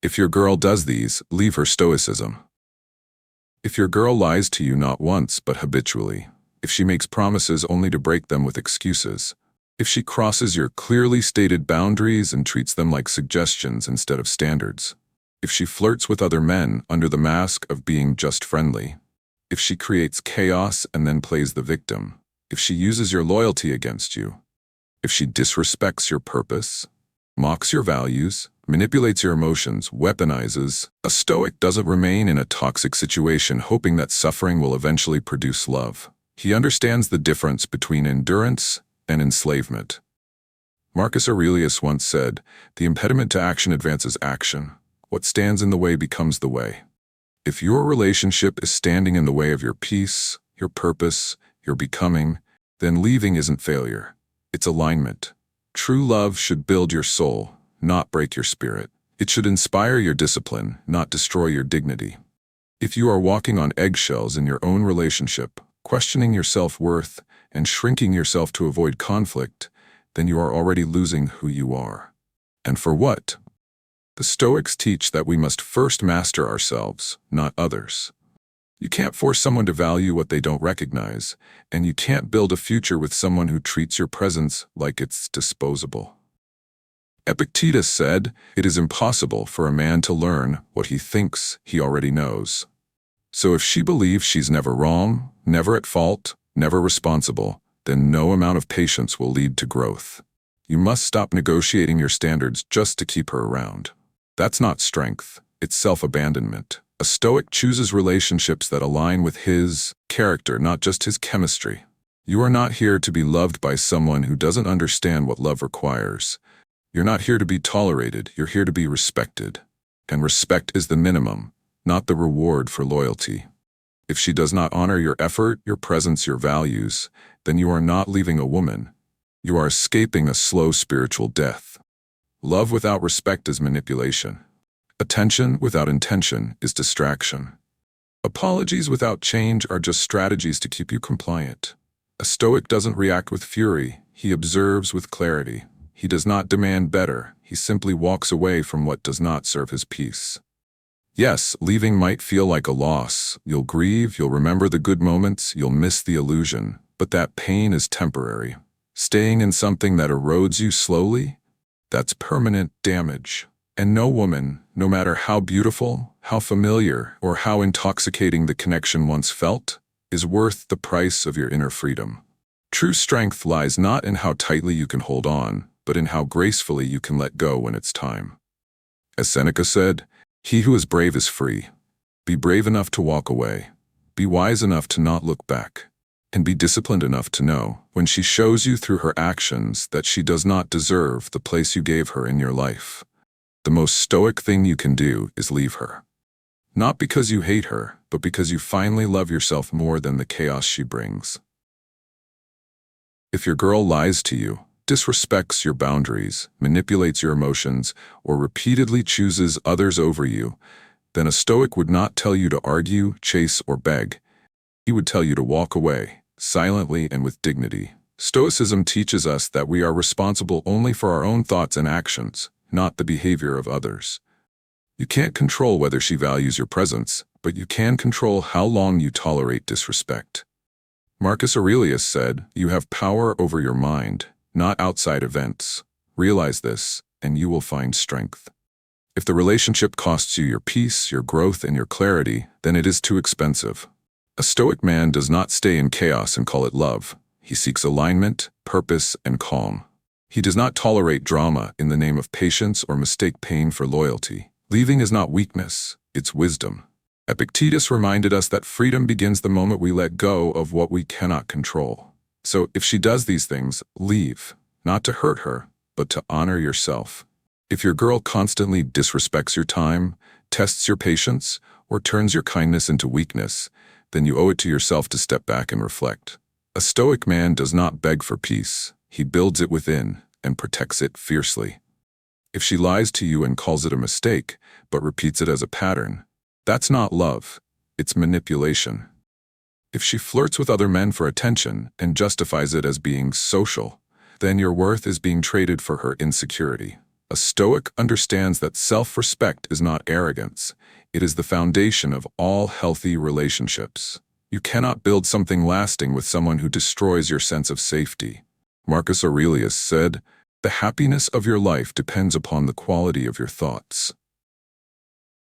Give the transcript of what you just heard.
If your girl does these, leave her stoicism. If your girl lies to you not once but habitually, if she makes promises only to break them with excuses, if she crosses your clearly stated boundaries and treats them like suggestions instead of standards, if she flirts with other men under the mask of being just friendly, if she creates chaos and then plays the victim, if she uses your loyalty against you, if she disrespects your purpose, mocks your values, manipulates your emotions, weaponizes, a Stoic doesn't remain in a toxic situation hoping that suffering will eventually produce love. He understands the difference between endurance and enslavement. Marcus Aurelius once said, "The impediment to action advances action. What stands in the way becomes the way." If your relationship is standing in the way of your peace, your purpose, your becoming, then leaving isn't failure. It's alignment. True love should build your soul, not break your spirit. It should inspire your discipline, not destroy your dignity. If you are walking on eggshells in your own relationship, questioning your self-worth, and shrinking yourself to avoid conflict, then you are already losing who you are. And for what? The Stoics teach that we must first master ourselves, not others. You can't force someone to value what they don't recognize, and you can't build a future with someone who treats your presence like it's disposable. Epictetus said, "It is impossible for a man to learn what he thinks he already knows." So if she believes she's never wrong, never at fault, never responsible, then no amount of patience will lead to growth. You must stop negotiating your standards just to keep her around. That's not strength, it's self-abandonment. A Stoic chooses relationships that align with his character, not just his chemistry. You are not here to be loved by someone who doesn't understand what love requires. You're not here to be tolerated, you're here to be respected. And respect is the minimum, not the reward for loyalty. If she does not honor your effort, your presence, your values, then you are not leaving a woman. You are escaping a slow spiritual death. Love without respect is manipulation. Attention without intention is distraction. Apologies without change are just strategies to keep you compliant. A Stoic doesn't react with fury, he observes with clarity. He does not demand better, he simply walks away from what does not serve his peace. Yes, leaving might feel like a loss. You'll grieve, you'll remember the good moments, you'll miss the illusion. But that pain is temporary. Staying in something that erodes you slowly, that's permanent damage. And no woman, no matter how beautiful, how familiar, or how intoxicating the connection once felt, is worth the price of your inner freedom. True strength lies not in how tightly you can hold on, but in how gracefully you can let go when it's time. As Seneca said, "He who is brave is free." Be brave enough to walk away. Be wise enough to not look back. And be disciplined enough to know, when she shows you through her actions that she does not deserve the place you gave her in your life. The most Stoic thing you can do is leave her. Not because you hate her, but because you finally love yourself more than the chaos she brings. If your girl lies to you, disrespects your boundaries, manipulates your emotions, or repeatedly chooses others over you, then a Stoic would not tell you to argue, chase, or beg. He would tell you to walk away, silently and with dignity. Stoicism teaches us that we are responsible only for our own thoughts and actions, not the behavior of others. You can't control whether she values your presence, but you can control how long you tolerate disrespect. Marcus Aurelius said, "You have power over your mind, not outside events. Realize this, and you will find strength." If the relationship costs you your peace, your growth, and your clarity, then it is too expensive. A Stoic man does not stay in chaos and call it love. He seeks alignment, purpose, and calm. He does not tolerate drama in the name of patience or mistake pain for loyalty. Leaving is not weakness, it's wisdom. Epictetus reminded us that freedom begins the moment we let go of what we cannot control. So if she does these things, leave, not to hurt her, but to honor yourself. If your girl constantly disrespects your time, tests your patience, or turns your kindness into weakness, then you owe it to yourself to step back and reflect. A Stoic man does not beg for peace. He builds it within and protects it fiercely. If she lies to you and calls it a mistake, but repeats it as a pattern, that's not love, it's manipulation. If she flirts with other men for attention and justifies it as being social, then your worth is being traded for her insecurity. A Stoic understands that self-respect is not arrogance. It is the foundation of all healthy relationships. You cannot build something lasting with someone who destroys your sense of safety. Marcus Aurelius said, "The happiness of your life depends upon the quality of your thoughts."